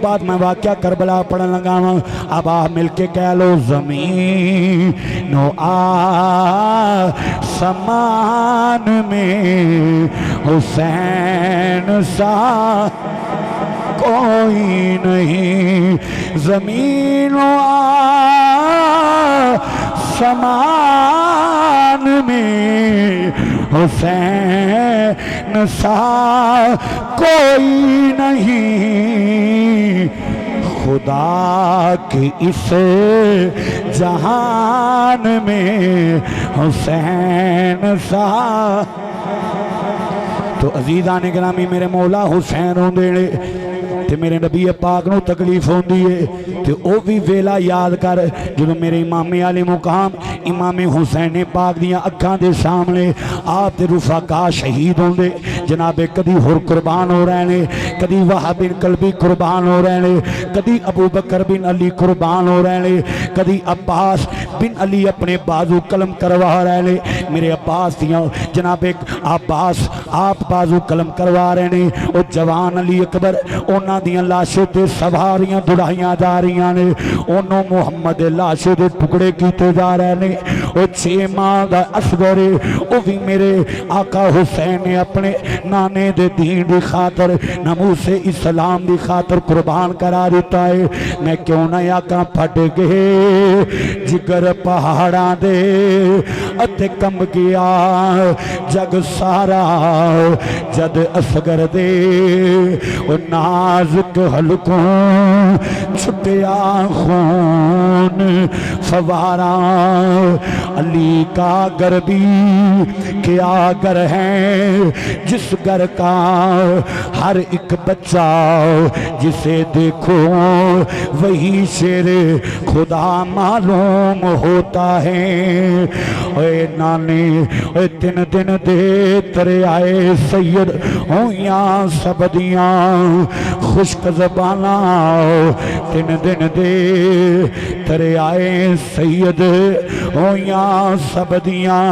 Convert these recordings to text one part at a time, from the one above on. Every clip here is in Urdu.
بعد میں واقعہ کربلا پڑھن لگا ہوں. اب آپ مل کے کہہ لو زمین و آسمان میں حسین سا کوئی نہیں. زمین و آسمان میں حسین سا کوئی نہیں. خدا کے اس جہان میں حسین سا. تو عزیزان گرامی میرے مولا حسین ہوندے نے تے میرے نبی پاک نو تکلیف ہوندی ہے تے او بھی ویلا یاد کر جدو میرے امام علی مقام امام حسین پاک دیاں اکھاں دے سامنے آپ تے رفقا شہید ہوندے. جناب کدی ہور قربان ہو رہے نے, کدی وہاب بن کلبی قربان ہو رہے نے, کدی ابو بکر بن علی قربان ہو رہے نے, کدی عباس بن علی اپنے بازو قلم کروا رہے نے. میرے عباس دیاں جناب عباس آپ بازو قلم کروا رہے نے. او جوان علی اکبر اونا دیاں لاشوں تے سواریاں دڑائیاں جا رہیاں نے. انہوں محمد لاشوں دے ٹکڑے کیتے جا رہے نے. او 6 ماہ دا اصغر او بھی میرے آقا حسین نے اپنے نانے دے دین دی خاطر ناموس اسلام دی خاطر قربان کرا دیتا ہے. میں کیوں نہ آقا پھٹ گئے جگر پہاڑاں دے اتے کم گیا جگ سارا جد اصغر دے او نازک حلقوں چھٹیا خون فوارا. علی کا گر بھی کیا گر ہے جس گر کا ہر ایک بچہ جسے دیکھو وہی شیر خدا معلوم ہوتا ہے. اے نانے اے 3 دن دے ترے آئے سید ہویاں سب دیاں خشک زباناں. 3 دن دے ترے آئے سید ہویاں سب دیاں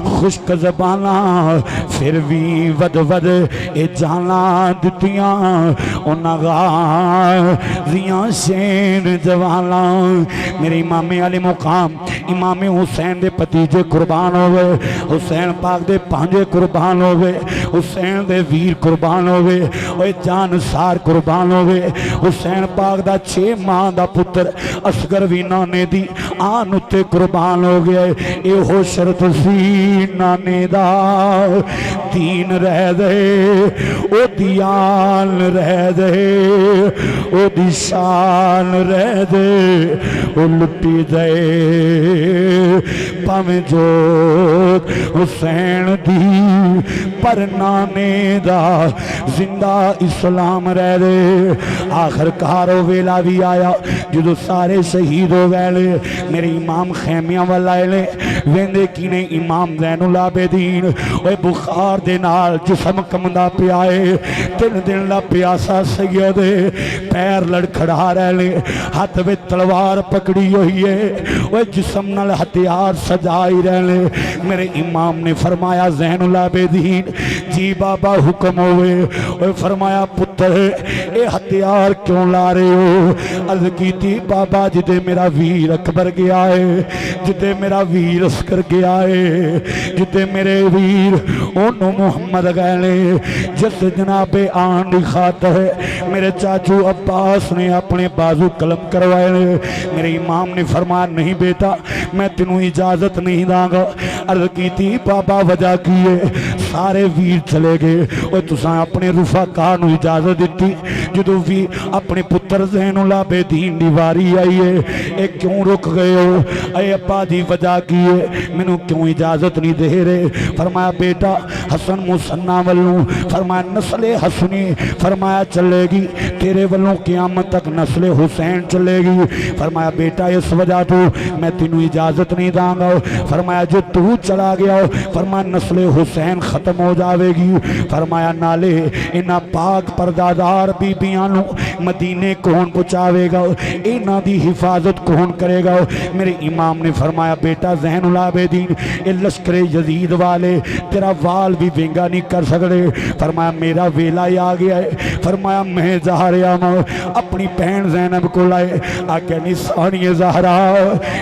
خشک زباناں. پھر بھی ود ود اے جانا دتیاں انہاں غازیاں شین جواناں. میرے امام علی مقام امام حسین دے پتیجے قربان ہوئے, حسین پاک دے پانجے قربان ہوئے, حسین دے ویر قربان ہوئے, اوے جان سار قربان ہوئے. حسین پاک دا 6 ماہ دا پتر اصغر بھی نانے دی آن اتے قربان ہو گئے. اے ہو شرط سی نانے دا دین رہ دے او دیان رہ دے او دی شان رہ دے او لٹی دے پاویں جو حسین دی پر نانے دا زندہ اسلام رہ دے. آخر کارو ویلا بھی آیا جدو سارے شہید ہو گئے. میرے امام خیمیاں والائے لے ویندے کی نے امام زین العابدین اوے بخار دے نال جسم کمدہ پہ آئے. 3 دن لا پیاسا سید پیر لڑکھڑا رہ لے, ہاتھ میں تلوار پکڑی ہوئی ہے, اوے جسم نال ہتھیار سجائی رہ لے. میرے امام نے فرمایا زین العابدین جی بابا حکم ہوئے. اوے فرمایا پتر اے ہتھیار کیوں لا رہے ہو؟ عرض کی تھی بابا جدے میرا ویر اکبر گیا ہے, جدے میرا ویر اسکر گیا ہے, جدے میرے ویر انہوں محمد گئے لے جس جناب آن دی خاطر میرے چاچو عباس نے اپنے بازو قلم کروائے لے. میرے امام نے فرمایا نہیں بیٹا میں تنوں اجازت نہیں داں گا. عرض کی تھی بابا وجہ کیے سارے ویر چلے گئے اور تساں اپنے رفقا نو اجازت دیتی جدو بھی اپنے پتر زین العابدین دی واری آئی ہے اے کیوں رک گئے ہو؟ اے ابا دی وجہ کیے منو کیوں اجازت نہیں دے رہے؟ فرمایا بیٹا حسن مسنہ والوں فرمایا نسل حسنی فرمایا چلے گی تیرے والوں قیامت تک نسل حسین چلے گی. فرمایا بیٹا اس وجہ تو میں تینوں اجازت نہیں داں گا. فرمایا جو تو چلا گیا ہو فرمایا نسل حسین ختم ہو جاوے گی۔ فرمایا نالے انہاں پاک پردادار بیبیاں نو مدینے کون پہنچاوے گا، انہاں دی حفاظت کون کرے گا؟ میرے امام نے فرمایا بیٹا زین العابدین اے لشکر یزید والے تیرا وال بھی وینگا نہیں کر سکتے۔ فرمایا میرا ویلا ہی آ گیا ہے۔ فرمایا میں جا رہا ہوں اپنی بہن زینب کو لائے، آگے نہیں سانی زہرا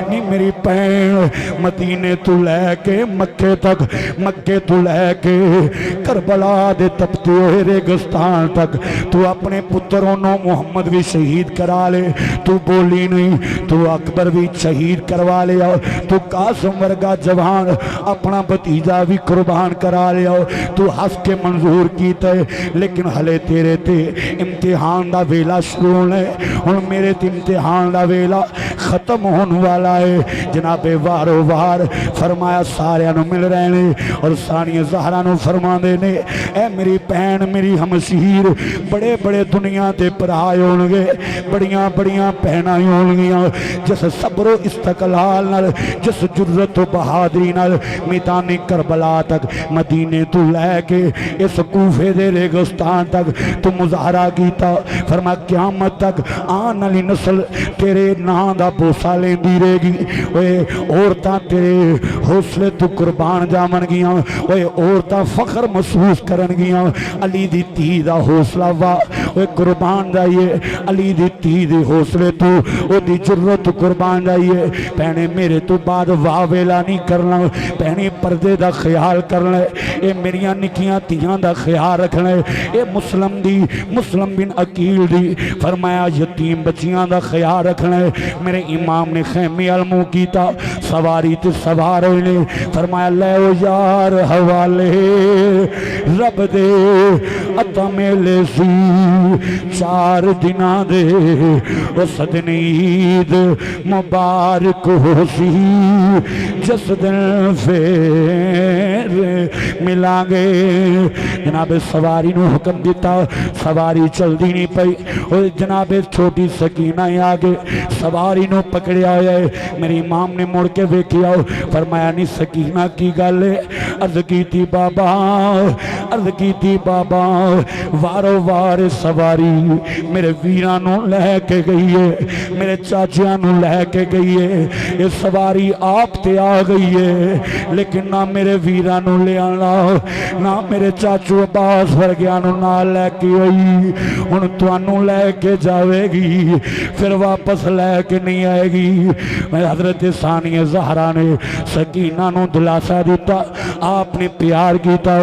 نہیں میری بہن مدینے تو لے کے مکے تک، مکے تو لے کے کربلا دے تپتے ہوئے ریگستان تک تو اپنے پتروں نو محمد بھی شہید کرا لے۔ تو بولی نہیں، تو اکبر بھی شہید کروا لیا، تو قاسم ورگا جوان اپنا بھتیجا بھی قربان کرا لیا، تو ہس کے منظور کیتا ہے۔ لیکن ہلے تیرے تے امتحان دا ویلا شروع ہے، ہن میرے تے امتحان دا ویلا ختم ہونے والا ہے۔ جناب وارو وار فرمایا سارے نو مل رہے ہیں اور ثانیہ زہرا نو فرما دے نے اے میری بہن میری ہمشیر بڑے بڑے دنیا تے پرائے ہون گے، بڑیاں بڑیاں بہناں ہون گیاں جس صبر و استقلال نال، جس جرت و بہادری نال میدان کربلا تک مدینے تو لے کے اس کوفے دے ریگستان تک تو مظاہرہ کیتا۔ فرما قیامت تک آن علی نسل تیرے نام دا بوسا لیندی رہے گی۔ اوے عورتاں تیرے حوصلے تو قربان جامن گیاں، اوے عورتاں فخر محسوس کرن گیاں علی دی تی دا حوصلہ وا اوے قربان جائیے، علی دی تی دی حوصلے تو او دی جرت قربان جائیے۔ پہنے میرے تو بعد واہ ویلا نہیں کرنا، پہنے پردے دا خیال کرنا، اے میریاں نکیاں تیاں دا خیال رکھنا، اے مسلم دی مسلم بن عقیل دی فرمایا یتیم بچیاں دا خیال رکھنا۔ میرے امام نے خیمے علمو کیتا، سواری تے سوار ہوئے، فرمایا لے او یار حوالے رب دے عطا میلے سی 4 دنہ دے اس دن عید مبارک ہو سی، جس دن پھر ملا گے۔ جناب سواری نو حکم دیتا، سواری چل دی نہیں پئی، اور جناب چھوٹی سکینہ آگے سواری نو پکڑیا ہے۔ میری امام نے مڑ کے ویکھیا، فرمایا نہیں سکینہ کی گل ہے؟ عرض کی تھی بابا، عرض کی تھی بابا وارو وار سواری میرے ویرانوں لے کے گئی ہے، میرے چاچیانوں لے کے گئی ہے، یہ سواری آپ تے آ گئی ہے، لیکن نہ میرے ویرانوں لے آنا، نہ میرے چاچو عباس ورگیانوں نہ لے کے آئی، ان توانوں لے کے جاوے گی پھر واپس لے کے نہیں آئے گی۔ میں حضرت ثانیہ زہرا نے سکینہ نو دلاسا دیتا، آپ نے پیار کیتا،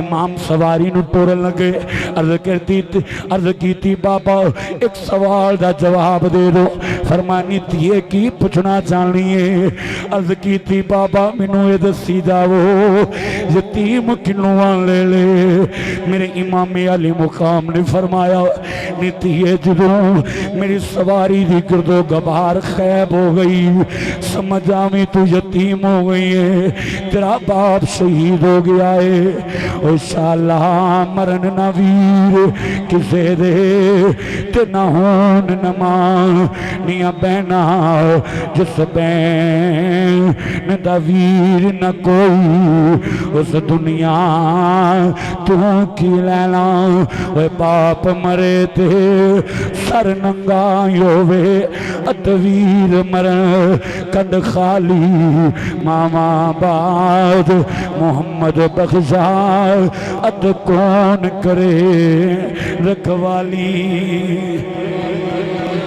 امام سواری نو ٹورن لگے، عرض کیتی بابا ایک سوال دا جواب دے دو۔ فرمانی تیے کی پوچھنا چاہنی ہے؟ عرض کیتی بابا منو یہ دسی جاؤ یتیم کنوان لے لے۔ میرے امام علی مقام نے فرمایا نیتیے جدوں میری سواری دی گرد و گبار خیب ہو گئی، سمجھ آمی تو یتیم ہو گئی ہے، تیرا باپ شہید ہو گیا ہے، انشاءاللہ مرن نہ ویر کسے دے تے نہ ہون نمان نیا بہنا، جس بین دا ویر نہ کوئی اس دنیا تو کی لینا۔ وہ باپ مرے تے سر ننگا یووے اتویر مرن کند خالی، ماما بعد محمد بخشا ات کون کرے رکھوالی۔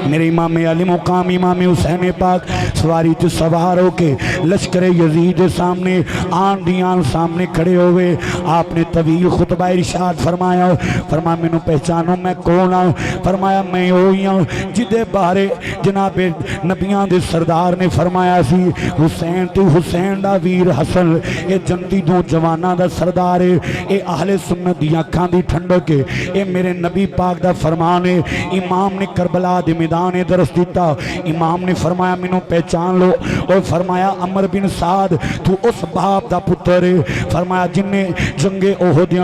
میرے امام علی مقام امام حسین پاک سواری تو سوار ہو کے لشکر یزید سامنے آن دیان سامنے کھڑے ہوئے، آپ نے طویل خطبہ ارشاد فرمایا، فرمایا میں نو پہچانو میں کون آؤں؟ فرمایا میں ہوئی ہوں جدے بارے جناب نبیان دے سردار نے فرمایا سی حسین تو حسین دا ویر حسن، اے جنتی دو جوانہ دا سردار ہے، اے اہل سنت دی آنکھاں دی ٹھنڈک ہے، اے میرے نبی پاک دا فرمان ہے۔ امام نے کربلا دے میدان نے درس دیتا امام نے فرمایا مینوں پہچان لو اور فرمایا عمر بن سعد تو اس باپ دا پتر ہے فرمایا جن نے جنگ احد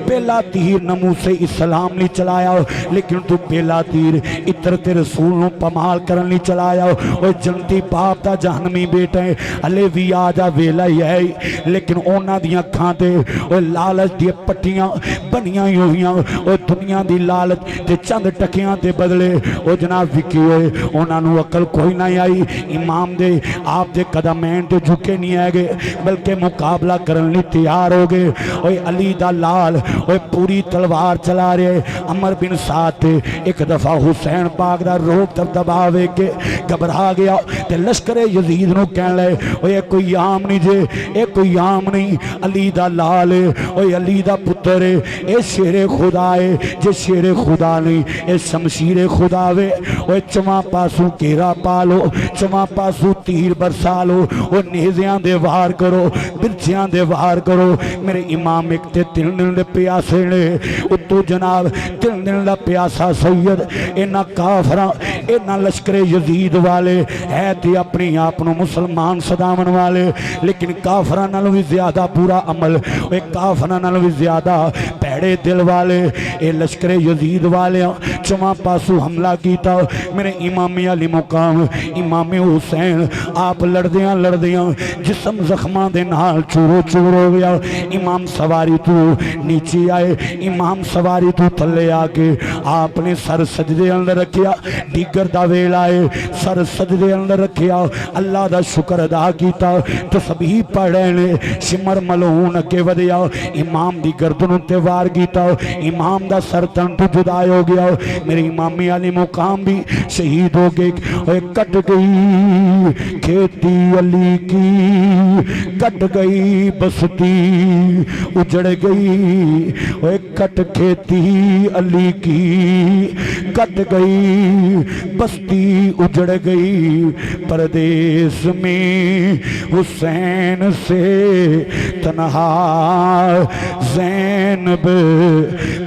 پہلا تیر ناموس اسلام نہیں چلایا لیکن تو پہلا تیر عطرت رسول نو پمال کرن نہیں چلایا اور جنتی باپ دا جہنمی بیٹا ہے ہلے بھی آجا ویلا ہی ہے لیکن اونا دیاں کھاتے اور لالچ دی پٹیاں بنیاں ہوئیاں اور دنیا دی لالچ تے چند ٹکیاں تے بدلے اور جناب وکی ہوئے اونا نو عقل کوئی نہ آئی امام دے آپ دے قدمین تے جھکے نہیں آئے گے بلکہ مقابلہ کرن لی تیار ہو گئے اور علی دا لال اور پوری تلوار چلا رہے عمر بن سعد تے ایک دفعہ حسین پاک دا روک تر دباوے کے گھبرا گیا تے لشکر یزید نو کہن لے اور یہ کوئی عام نہیں جے یہ کوئی عام نہیں علی دا لال ہے اور علی دا پتر ہے یہ شیر خدا ہے جے شیر خدا نہیں یہ شمشیر خدا ہے اور چواں پاسو کیرا پالو چواں پاسو تیر برسالو اور نیزیاں دے وار کرو برچیاں دے وار کرو میرے امام ایک تے تل دل دے پیاسے نے اتو جناب تل دل دا پیاسا سید اینا کافران اینا لشکر یزید والے ہے تے اپنی آپنو مسلمان صدامن والے لیکن کافران نالو بھی زیادہ برا عمل اے کافران نالو بھی زیادہ پیڑے دل والے اے لشکر یزید والے چواں پاسو حملہ کیتا میرے امام علی مقام امام حسین آپ لڑدیاں جسم زخماں دے نال چورو چور ہو گیا امام سواری تو نیچے آئے امام سواری تو تھلے آکے آپ نے سر سجدے اندر رکھیا دیگر دا ویل آئے سر سجدے اندر رکھیا اللہ دا شکر ادا کیتا تسبیح پڑھنے شمر ملعون کے ودیا امام دی گردن تے وار کیتا امام دا سر تن تو جدا ہو گیا میرے امام علی مقام بھی شہید ہو گئے کٹ گئی کھیتی علی کی کٹ گئی بستی اجڑ گئی کٹ کھیتی علی کی کٹ گئی بستی اجڑ گئی پردیس میں حسین سے تنہا زینب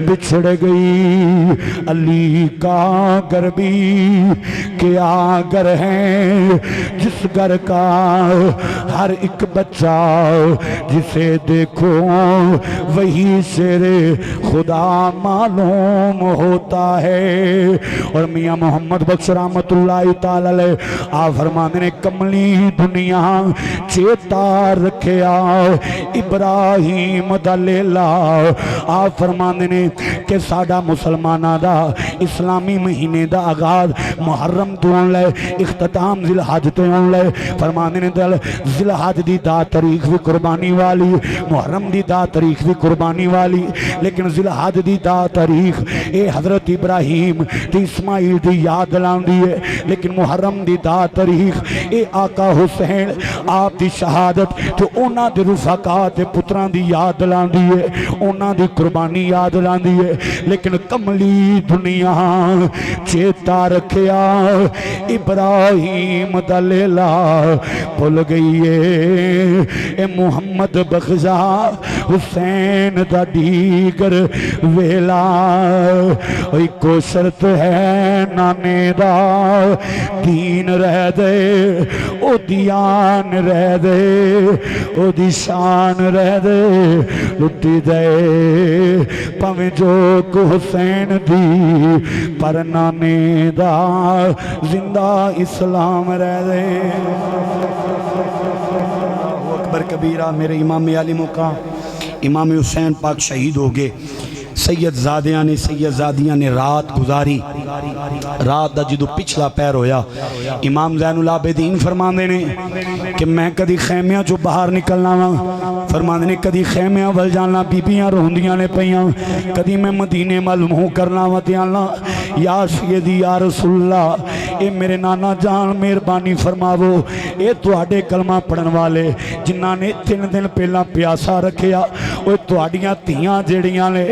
بچھڑ گئی علی کا گھر بھی کیا گھر ہے جس گھر کا ہر ایک بچہ جسے دیکھو وہی شیر خدا معلوم ہوتا ہے اور میاں محمد بخش رحمت اللہ تعالی آپ فرمانے نے کملی دنیا چیتا رکھیا ابراہیم دا لیلا آپ فرمانے نے کہ ساڑا مسلمانہ دا اسلامی مہینے دا آغاز محرم دون لے اختتام ذی الحج دون لے فرمانے نے دل ذی الحج دی دا تاریخ بھی قربانی والی محرم دی دا تاریخ بھی قربانی والی لیکن ذی الحج دی دا تاریخ اے حضرت ابراہیم دی اسماعیل دی یاد لاندی ہے لیکن محرم دی دا تاریخ اے آقا حسین آپ دی شہادت تو اونا دی رفاقات پتران دی یاد لاندی ہے اونا دی قربانی یاد لاندی ہے لیکن کملی دنیا چیتا رکھیا ابراہیم دا لیلا بھول گئی ہے اے محمد بخشا حسین دا دیگر ویلا اوئی کو شرط ہے نانے دا دین رہ دے او دیان رہ دے او دی شان رہ دے لٹی دے پاویں جو کو حسین دی پر نانے دا زندہ اسلام رہ دے اکبر کبیرہ میرے امام علی مقام امام حسین پاک شہید ہو گئے سید زادیاں نے سید زادیاں نے رات گزاری رات دا جدو پچھلا پیر ہویا امام زین العابدین فرماندے نے کہ میں کدی خیمیاں جو باہر نکلنا وا فرماندے نے کدی خیمیاں ول جانا بیبیاں روندیاں نے پیاں کدی میں مدینے معلوم کرنا وا تے اللہ یا سیدی یا رسول اللہ اے میرے نانا جان مہربانی فرماو اے تواڈے کلمہ پڑھن والے جنہاں نے 3 دن پہلا پیاسا رکھیا اوے تواڈیاں تیاں جڑیاں نے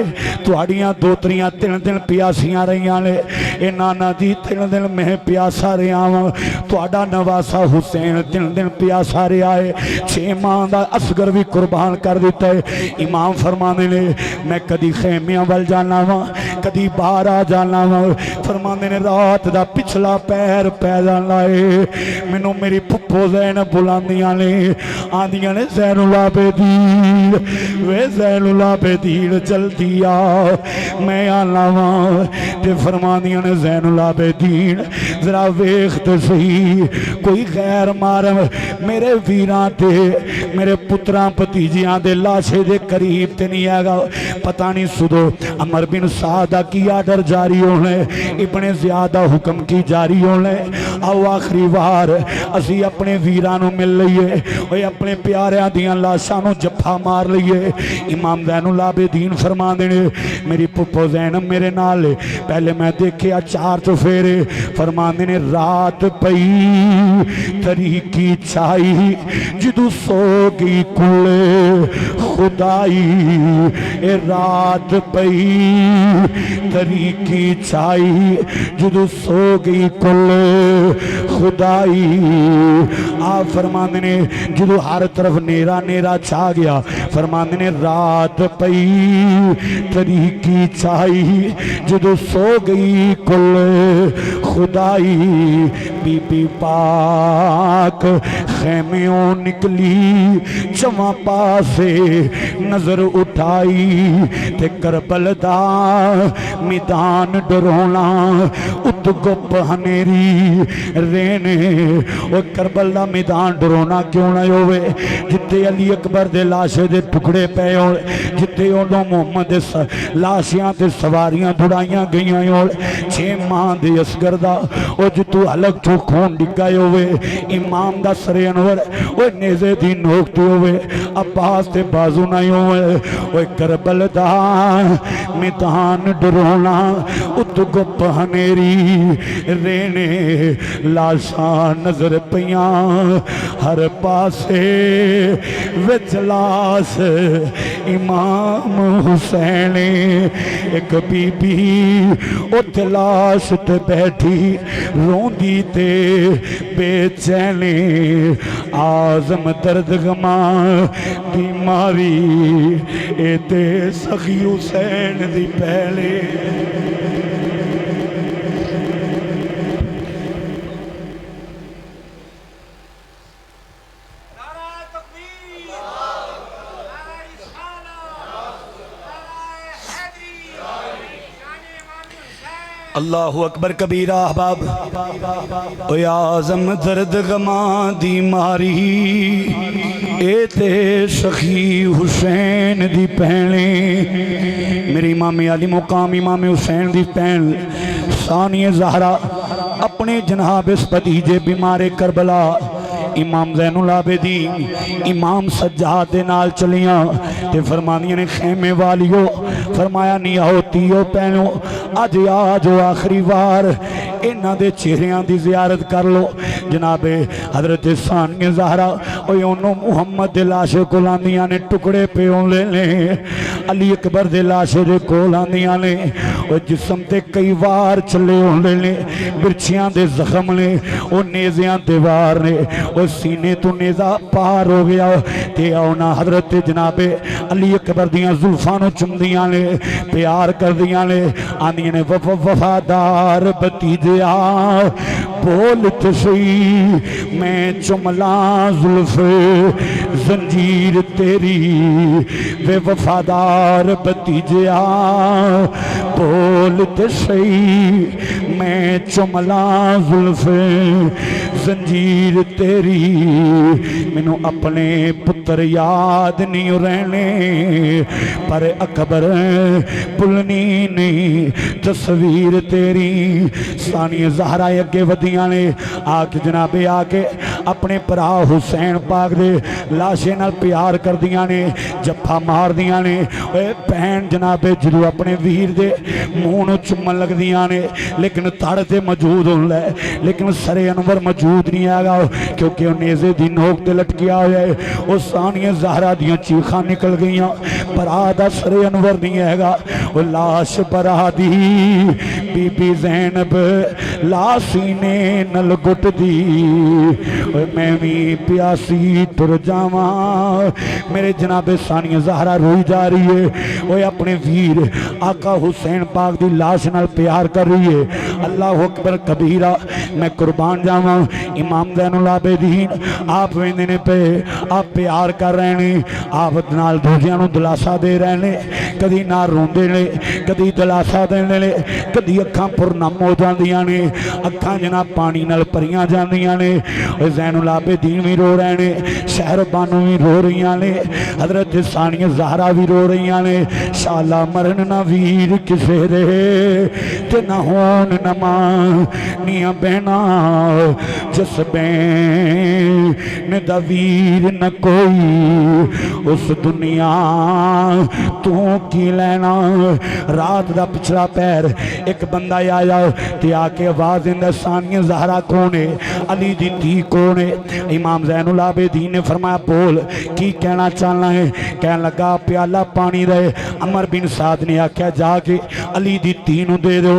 تواڈیاں دوتریاں 3 دن پیاسیاں رہیاں نے اے نانا جی 3 دن میں پیاسا رہا ہوں تواڈا نواسا حسین 3 دن پیاسا رہا ہے 6 ماہ دا اصغر بھی قربان قربان کر دیتا ہے۔ امام فرمانے نے میں کدی خیمیاں وال جانا وا کدی باہر آ جانا وا، فرمانے نے رات دا پچھلا پیر پیدا لائے مینوں میری پھپھو زینب بلاندیاں نے آندیاں نے زین العابدین وے زین العابدین جلدی آ میں آنا وا تے فرماندیاں نے زین العابدین ذرا ویکھ تے صحیح کوئی غیر محرم میرے ویراں تے میرے پتراں بھتیجیاں دے لاشے دے قریب تے نہیں آئے گا۔ پتہ نہیں سدو عمر بن سعدہ کی آرڈر جاری ہونے ابن زیادہ حکم کی جاری ہونے آو آخری وار اسی اپنے ویرانوں مل لئیے اوہ اپنے پیاریاں دیاں لاشانوں جپھا مار لئیے۔ امام زین العابدین فرما دینے میری پپو زینب میرے نالے پہلے میں دیکھیا 4 چفیرے فرما دینے رات پئی طریقی چاہی جدو سو گئی کلے خدائی اے رات پئی طریقی چاہی جدو سو گئی کلے خدائی آپ فرماندے نے جدو ہر طرف نیرا نیرا چھا گیا فرماندے نے رات پئی طریقی چاہی جدو سو گئی کلے خدائی بی بی پاک خیمیوں نکلی چواں پاسے نظر اٹھائی تے کربل دا میدان ڈرونا ات گپ ہنیری رینے وہ کربل دا میدان ڈرونا کیوں نہ ہوئے جتے علی اکبر دے لاشے دے ٹکڑے پے ہوئے جتے انہوں محمد لاشیاں تے سواریاں دھڑائیاں گئیاں ہوئے 6 ماہ دے اسگر دا وہ جتو حلق تو خون ڈگائے ہوئے امام دا سر انور وہ نیزے دی نوکتے ہوئے عباس تے بازو نہیں ہوئے وہ کربل دا میدان ڈرونا ات گپ ہنیری رینے لاشاں نظر پیاں ہر پاسے وچ لاس امام حسین ایک بی بی ات لاش تے بیٹھی روندی تے بے چینے آزم درد غما بیماری اے تے سخی حسین دی پہلے اللہ اکبر کبیرہ احباب اے آزم درد غما دی ماری اے تے سخی حسین دی پہنے میری امام علی مقام امام حسین دی پہن ثانی زہرہ اپنے جناب اس بھتیجے بیمار کربلا امام زین العابدین امام سجاد دے نال چلیاں تے فرمانیاں نے خیمے والیو فرمایا نہیں ہوتیو پہنو آجو آخری وار انہاں دے چہریاں دی زیارت کر لو جناب حضرت ثانی زہرہ اوہ انہوں محمد دے لاشے کو لاندیاں نے ٹکڑے پیوں لے لیں علی اکبر دے لاشے دے کو لاندیاں نے اوہ جسم تے کئی وار چلے ہوں لے لیں برچیاں دے زخم لیں اوہ نیزیاں دے وار نے اوہ سینے تو نیزہ پار ہو گیا تے اونا حضرت جناب علی اکبر دیاں زلفانوں چمدیاں نے پیار کر دیاں نے آندیاں نے وفادار بتیجیا بولت سی میں چملا زلف زنجیر تیری وے وفادار بتیجیا بولت سی میں چملا زلف زنجیر تیری مینوں اپنے پتر یاد نہیں رہنے پر اکبر بھلنی نہیں تصویر تیری ثانی زہرہ اگے ودیاں نے آکے جناب آکے اپنے پرا حسین پاک دے لاشے نال پیار کر دیاں نے جپا مار دیاں نے اے بہن جناب جدو اپنے ویر دے مونو چمن لگ دیاں نے لیکن تڑ تے موجود ہوں لے لیکن سر انور موجود نہیں آگا کیونکہ وہ نیزے دی نوک تے لٹکیا ہوئے وہ ثانی زہرہ دیاں چیخاں نکل گئیاں پرا دا سر انور نہیں آگا وہ لاش پرا دی بی بی زینب لاسینے نل گٹ دی میں بھی پیاسی تر جاواں میرے جناب ثانیہ زہرا روئی جا رہی ہے وہ اپنے ویر آقا حسین پاک دی لاش نال پیار کر رہی ہے اللہ اکبر کبیرہ میں قربان جاواں امام زین العابدین آپ ویندے پہ آپ پیار کر رہے ہیں آپ نال دوجیاں نو دلاسا دے رہے ہیں کدی نہ روندے نے کدی دلاسا دیندے نے کدی اکھاں پر نم ہو جاندیاں نے اکھاں جناب پانی نال پریاں جاندیاں نے زین العابدین بھی رو رہے ہیں شہر بانو بھی رو رہیاں نے حضرت ثانیہ زہرا بھی رو رہیاں نے شالا مرن نہ ویر کسے دے تے نہ ہون نہ ماں نیاں بہنا جس بین دا ویر نہ کوئی اس دنیا تو کی لینا رات دا پچھلا پیر ایک بندہ آیا تے آکے آواز اندر ثانیہ زہرا کونے علی دی دھی کونے امام زین العابدین نے فرمایا بول کی کہنا چاہنا ہے کہنے لگا پیالہ پانی رہے عمر بن سعد نے آکھیا جا کے علی دی دھی نو دے دو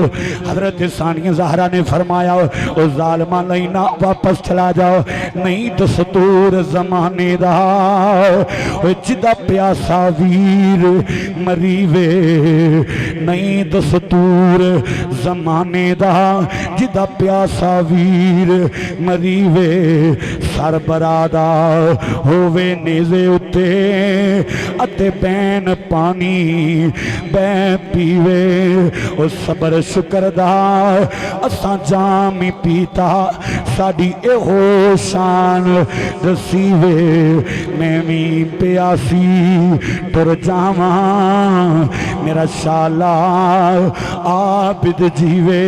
حضرت ثانیہ زہرا نے فرمایا او ظالمہ لینا واپس چلا جاؤ نہیں دستور زمانے دا جدہ پیاسا ویر مریوے نہیں دستور زمانے دا جدہ پیاسا ویر مریوے سر برادا ہووے نیزے اتے اتے بین پانی بے پیوے او صبر شکر دا اساں جامی پیتا ساڑی اے ہو شان رسیوے میں بھی پیاسی تر جاواں میرا شالا عابد جیوے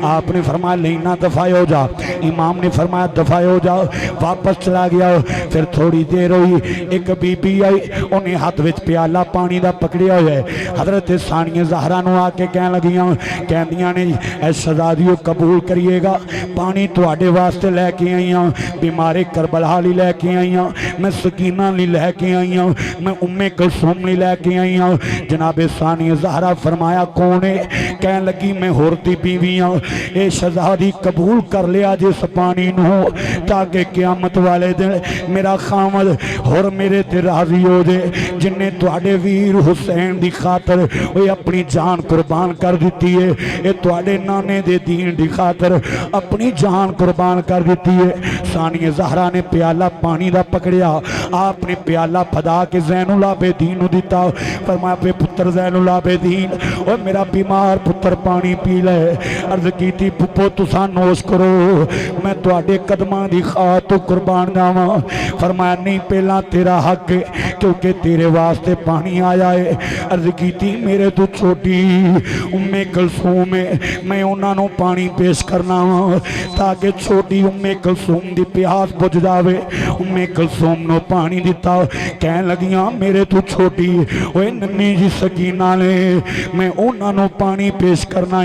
آپ نے فرمایا لینا دفاع ہو جا امام نے فرمایا دفاع ہو جا واپس چلا گیا پھر تھوڑی دیر ہوئی ایک بی بی آئی انہیں ہاتھ وچ پیالہ پانی دا پکڑیا ہوئے حضرت ثانیہ زہرا نو آکے کہنے لگیاں کہندیاں نے اے شہزادیو قبول کریے گا پانی تواڈے واسطے لے کے آئیاں بیمارے کربلا لی لے کے آئیاں میں سکینہ لی لے کے آئیاں میں کلثوم لی لے کے آئیاں جناب ثانیہ زہرا فرمایا کونے کہنے لگی میں ہورتی بیویاں اے شہزادی قبول کر لیا جس پانی نو تاکہ قیامت والے دن میرا خامد اور میرے تے راضی ہو دے جنہیں تواڈے ویر حسین دی خاطر وہ اپنی جان قربان کر دیتی ہے اے تواڈے نانے دے دین دی خاطر اپنی جان قربان کر دیتی ہے ثانیہ زہرا نے پیالہ پانی دا پکڑیا آپ نے پیالہ پھدا کے زین العابدین نو دیتا فرمایا پہ پتر زین العابدین اور میرا بیمار پتر پانی پی لے عرض کی تھی پپو تسا نوش کرو میں تواڈے قدماں دی خاطر قربان جاواں فرمایا نہیں پہلا تیرا حق ہے کیونکہ تیرے واسطے پانی آیا ہے عرض کی تھی میرے تو چھوٹی کلثوم ہے میں انہاں نو پانی پیش کرنا تاکہ چھوٹی کلثوم دی پیاس بجھ جاوے کلثوم نو پانی دیتا کہنے لگیاں میرے تو چھوٹی اوے ننی جی سکینہ لے میں انہاں نو پانی پیش کرنا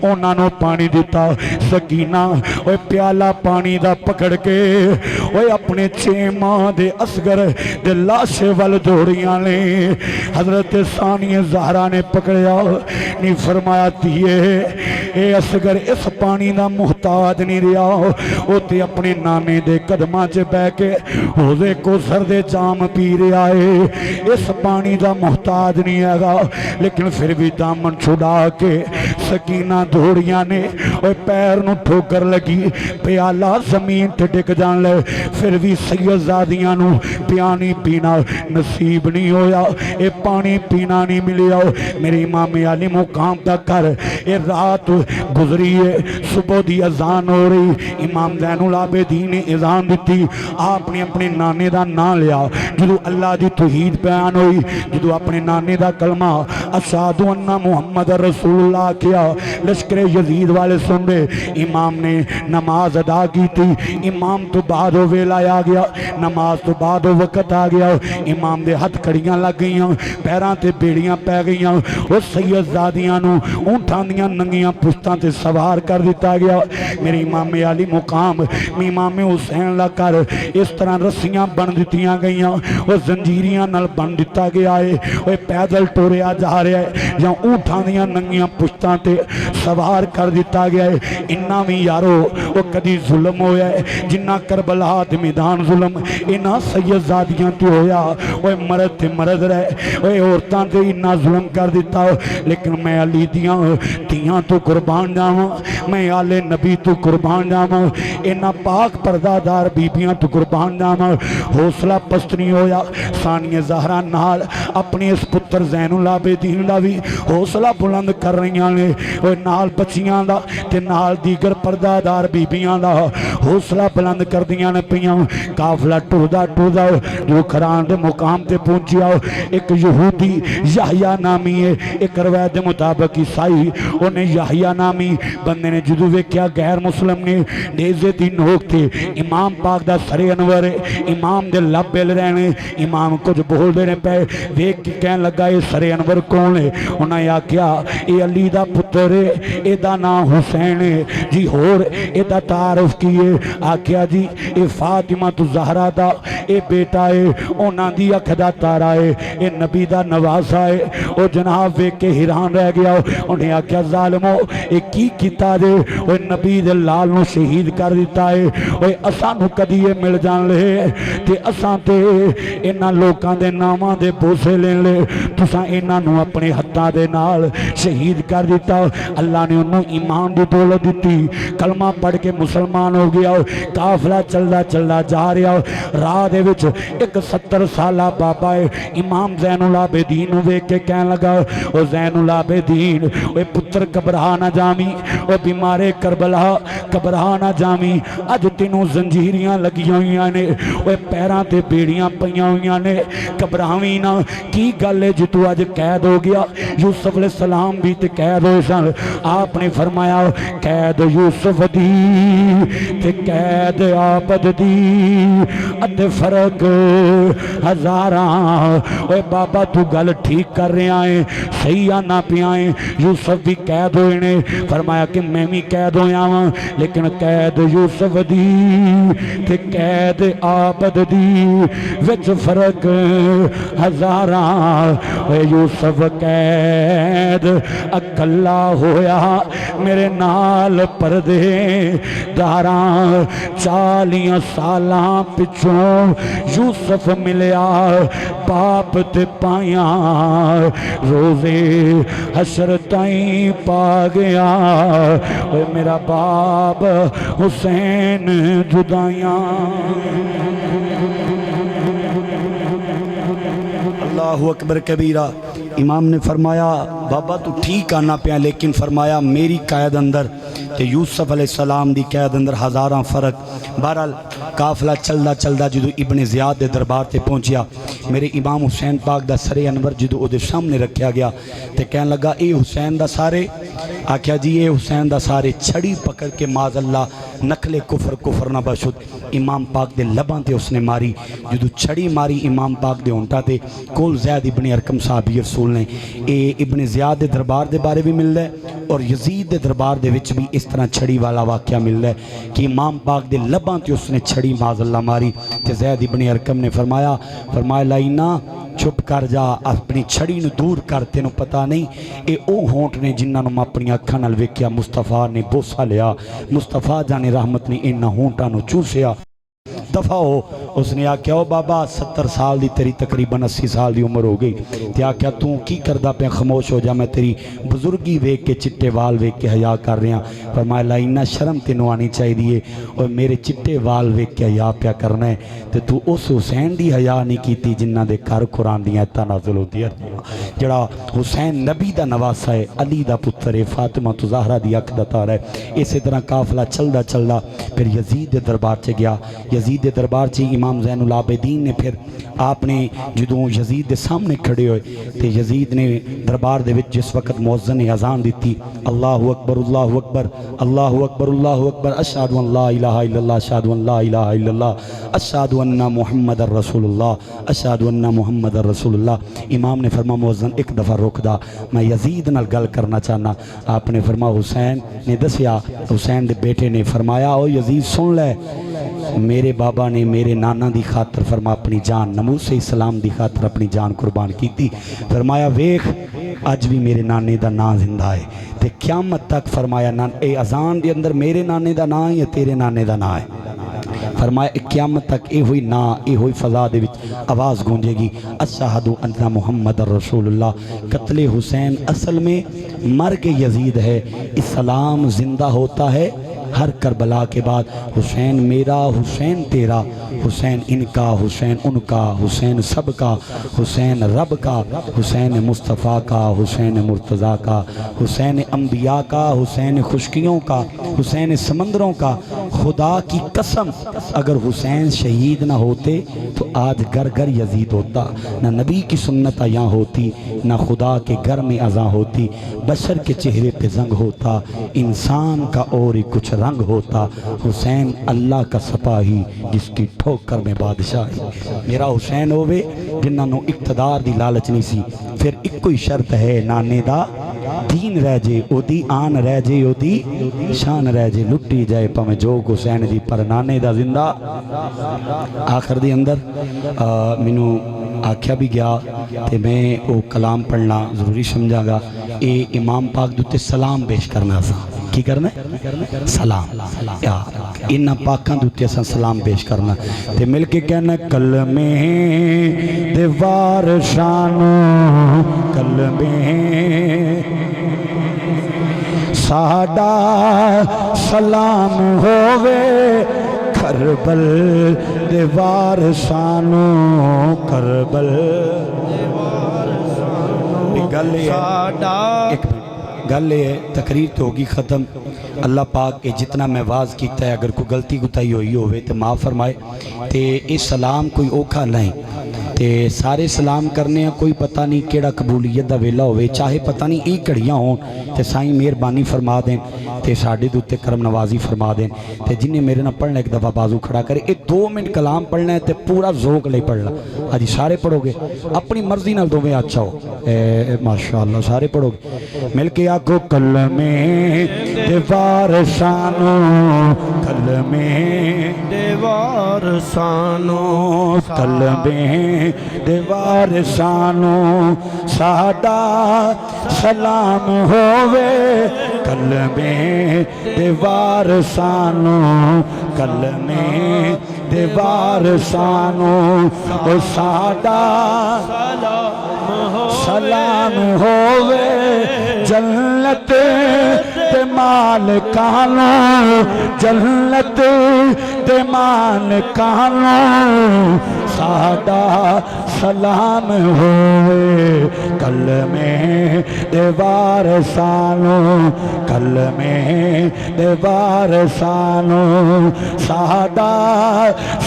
انہاں نو پانی دیتا سکینہ اوے پیالہ پانی دا پکڑ کے اوے اپنے 6 ماہ دے اصغر دے لاشے وال دوڑیاں لے حضرت ثانیہ زہرا نے پکڑیا نہیں فرمایا دیئے اے اصغر اس پانی دا محتاج نہیں رہا وہ تے اپنے نانے دے قدماں چے بے کے حوضے کو سردے جام پی رہا ہے اس پانی دا محتاج نہیں ہے گا لیکن پھر بھی دامن چھڑا کے سکینہ دوڑیاں نے اور پیر نو ٹھوکر لگی پیالہ زمین تے ٹک جان لے پھر بھی سیدزادیاں نو پیانی پینا نصیب نہیں ہویا اے پانی پینا نہیں ملیا میرے امام علی مقام دا کر اے رات گزری ہے صبح دی اذان ہو رہی امام زین العابدین نے اذان دیتی آپ نے اپنے نانے دا نام لیا جدو اللہ دی توحید بیان ہوئی جدو اپنے نانے دا کلمہ اشہد ان محمد رسول اللہ کیا لشکر یزید والے سن رہے امام نے نماز ادا کی تھی امام تو بعد ہو ویلا آ گیا نماز تو بعد ہو وقت آ گیا امام دے ہاتھ کڑیاں لگ گئیاں پیران تے بیڑیاں پہ گئیاں وہ سیدزادیاں نو اونٹھاں دیاں ننگیاں پشتاں تے سوار کر دیتا گیا میرے امام علی مقام امام حسین لا کر اس طرح رسیاں بن دیتیاں گئیاں وہ زنجیریاں نل بن دیتا گیا ہے وہ پیدل ٹوریا جا رہا ہے یا اونٹھاں دیاں ننگیاں پشتاں تے سوار کر دیتا گیا ہے انہاں بھی یارو وہ کدی ظلم ہویا ہے جنہ کربلا تے میدان ظلم انہاں سیدزادیاں تے ہویا وہ مرد تے مرد رہے وہ عورتاں تے انہاں ظلم کر دیتا ہو لیکن میں علی دیاں تیاں تو قربان جاواں میں آل نبی تو قربان جاواں انہاں پاک پردہ بیبیاں تو قربان جاواں حوصلہ پست نہیں ہویا ثانیہ زہرا نال اپنی اس پتر زین العابدین دا بھی حوصلہ بلند کر رہی نے وہ نال بچیاں دا تے نال دیگر پردہ دار بیبیاں دا حوصلہ بلند کر دیاں نے پیاں قافلہ ٹودا جو کھران دے مقام تے پہنچیا ایک یہودی یحییٰ نامی ہے ایک روایت مطابق عیسائی انہیں یحییٰ نامی بندے نے جدو ویکھیا غیر مسلم نے نیزے دی نوک تے امام پاک دا سر انور امام دے لب بل رہنے امام کچھ بول دے پے ویکھ کے کہن لگا یہ سر انور کون ہے انہیں آکھیا اے علی دا پتر ہے اے دا نام حسین ہے جی ہور اے دا تعارف کیے آکھیا جی اے فاطمہ تو زہرا دا اے بیٹا ہے اونا دی اکھ دا تارا ہے اے نبی دا نوازا ہے او جناب ویکھ کے حیران رہ گیا انہیں آکھیا ظالمو اے کی کیتا دے او نبی دے لال نو شہید کر دیتا ہے او اساں نو کدی یہ مل جان لے تے اساں تے انہاں لوکاں دے ناماں دے بوسے لین لے تساں انہاں نو اپنے ہتھاں دے نال شہید کر دیتا اللہ نے انہوں ایمان دی دولت دیتی کلمہ پڑھ کے مسلمان ہو گیا قافلہ چلدا جا رہا راہ دے وچ ایک 70 سالہ بابا ہے امام زین العابدین ویکھ کے کہن لگا او زین العابدین او پتر گھبرا نہ جامی او بیمارے کربلا گھبرا نہ جامی اج تینوں زنجیریاں لگیاں ہوئیاں نے او پیراں تے بیڑیاں پئیاں ہوئیاں نے گھبراویں نہ کی گل ہے جتو اج قید ہو گیا یوسف علیہ السلام بھی تے قید ہوئے سن آپ نے فرمایا قید یوسف دی تے قید عابد دی ادھے فرق ہزاراں اوے بابا تو گل ٹھیک کر رہے آئیں صحیح آنا پہ آئیں یوسف بھی قید ہوئے نے فرمایا کہ میں بھی قید ہویا ہوں لیکن قید یوسف دی تے قید عابد دی وچ فرق ہزاراں اوے یوسف قید اکلا ہویا میرے نال پردے داراں 40 سالاں پچھوں یوسف ملیا باپ تے پائیاں روزے حشر تائیں پا گیا اے میرا باپ حسین جدائیاں اللہ اکبر کبیرہ امام نے فرمایا بابا تو ٹھیک آنا پیا لیکن فرمایا میری قید اندر تے یوسف علیہ السلام دی قید اندر ہزاراں فرق بہرحال قافلہ چلدا جدو ابن زیاد دے دربار تے پہنچیا میرے امام حسین پاک دا سر انور جدو او دے سامنے رکھیا گیا تے کہن لگا اے حسین دا سارے آکھیا جی اے حسین دا سارے چھڑی پکڑ کے معاذ اللہ نقل کفر نہ بشد امام پاک دے لباں تے اس نے ماری جدو چھڑی ماری امام پاک دے ہونٹا تے کول زید ابن ارکم صحابی رسول نے اے ابن زیاد دے دربار دے بارے بھی مل رہا ہے اور یزید دے دربار دے وچ بھی اس طرح چھڑی والا واقعہ مل رہا ہے کہ امام پاک دے لباں تے اس نے چھڑی معاذ اللہ ماری تے زید ابن ارکم نے فرمایا لائنا چھپ کر جا اپنی چھڑی نو دور کر تینو پتہ نہیں اے او ہونٹ نے جنہاں نو اپنی اکھاں نال ویکھیا مصطفیٰ نے بوسا لیا مصطفیٰ جانے رحمت نے انہاں ہونٹاں نو چوسیا دفع ہو اس نے آکھیا او بابا 70 سال دی تیری تقریباً 80 سال دی عمر ہو گئی تے آکھیا تو کی کردہ پہ خاموش ہو جا میں تیری بزرگی ویکھ کے چٹے وال ویکھ کے حیا کر رہا فرمایا لائنا شرم تینوں آنی چاہی دیئے اور میرے چٹے وال ویکھ کے حیا پیا کرنا ہے تے تو اس حسین دی حیا نہیں کیتی جنہ دے کار قرآن دیاں ایتاں نازل ہو دیا جڑا حسین نبی دا نواسا ہے علی دا پتر ہے فاطمہ تو زہرا دی اکھ دا تارا ہے اسی طرح قافلہ چلدا پھر یزید دے دربار چ گیا یزید دے دربار چ امام زین العابدین نے پھر آپ نے جدوں یزید دے سامنے کھڑے ہوئے تے یزید نے دربار دے وچ جس وقت مؤذن نے اذان دیتی اللہ اکبر اللہ اکبر اللہ اکبر اللہ اکبر اشہد ان لا الہ الا اللہ اشہد ان لا الہ الا اللہ اشہد ان محمد رسول اللہ اشہد ان محمد رسول اللہ امام نے فرما مؤذن ایک دفعہ رک دا میں یزید نال گل کرنا چاہنا آپ نے فرما حسین نے دسیا حسین دے بیٹے نے فرمایا او یزید سن لے میرے بابا نے میرے نانا دی خاطر فرما اپنی جان نموس اسلام دی خاطر اپنی جان قربان کی تھی فرمایا ویخ اج بھی میرے نانے دا نا زندہ ہے تے قیامت تک فرمایا اے اذان دے اندر میرے نانے دا نا ہے یا تیرے نانے دا نا ہے؟ فرمایا قیامت تک اے ہوئی نا اے ہوئی فضا دے وچ آواز گونجے گی اشہد ان محمد رسول اللہ۔ قتل حسین اصل میں مرگ یزید ہے، اسلام زندہ ہوتا ہے ہر کربلا کے بعد۔ حسین میرا، حسین تیرا، حسین ان کا، حسین ان کا، حسین سب کا، حسین رب کا، حسین مصطفیٰ کا، حسین مرتضیٰ کا، حسین انبیاء کا، حسین خشکیوں کا، حسین سمندروں کا۔ خدا کی قسم اگر حسین شہید نہ ہوتے تو آج گھر گھر یزید ہوتا، نہ نبی کی سنت یہاں ہوتی، نہ خدا کے گھر میں اذاں ہوتی، بشر کے چہرے پہ زنگ ہوتا، انسان کا اور ہی کچھ رنگ ہوتا۔ حسین اللہ کا سپاہی جس کی ٹھوکر میں بادشاہی۔ میرا حسین ہوئے جنہاں نو اقتدار دی لالچ نہیں سی، پھر ایک کوئی شرط ہے نانے دا دین رہ جے، او دی آن رہ جے، او دی شان رہ جے، لٹی جائے پمیں جوگ حسین دی پر نانے دا زندہ۔ آخر دی اندر منو آکھیا بھی گیا تے میں او کلام پڑھنا ضروری سمجھا گا۔ اے امام پاک دوتے سلام پیش کرنا سا، کی کرنا ہے؟ سلام۔ انہاں پاکاں دوتے سا سلام پیش کرنا تے مل کے کہنا کلمے دیوار شانو، کلمے ساڈا سلام ہووے، کربل دیوار شانو، کربل گل ہے تقریر تو ہوگی ختم۔ اللہ پاک کے جتنا میں واز کیتا ہے اگر کوئی غلطی گتائی ہوئی ہوئے تو معاف فرمائے تے اے سلام کوئی اوکھا نہیں تے سارے سلام کرنے ہیں، کوئی پتہ نہیں کیڑا قبولیت دا ویلا ہوئے، چاہے پتہ نہیں ای کڑیاں ہون تے سائیں مہربانی فرما دیں تے ساڑھے دوتے کرم نوازی فرما دیں تے جنہیں میرے نہ پڑھنا ایک دفعہ بازو کھڑا کرے۔ ایک 2 منٹ کلام پڑھنا ہے تے پورا ذوق لے پڑھنا۔ آجی سارے پڑھو گے اپنی مرضی نال دو میں اچھا ہو، ماشاءاللہ سارے پڑھو گے مل کے آکھو کلمے دیوار شانو، کلمے دیوار شانو، کلمے دیوار شانو، ساڈا سلام ہووے، کلمے دیوار شانو، کلمے دیوار شانو، او ساڈا سلام ہووے، جنت تے مالکانو، جنت تے مالکانو، ساڈا سلام ہووے، کلمے دیوار شانو، کلمے دیوار شانو، ساڈا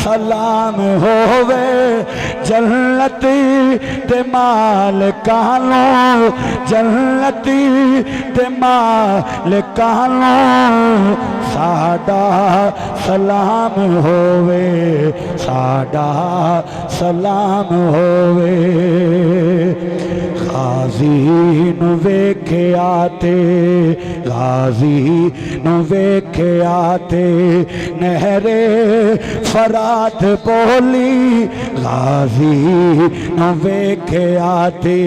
سلام ہووے، جنتی تے مالکانو، جنتی تے مالکانو، ساڈا سلام ہووے، ساڈا سلام ہووے۔ غازی نو ویکھیا تے، غازی نو ویکھیا تے، نہر فرات بولی، غازی نو ویکھیا تے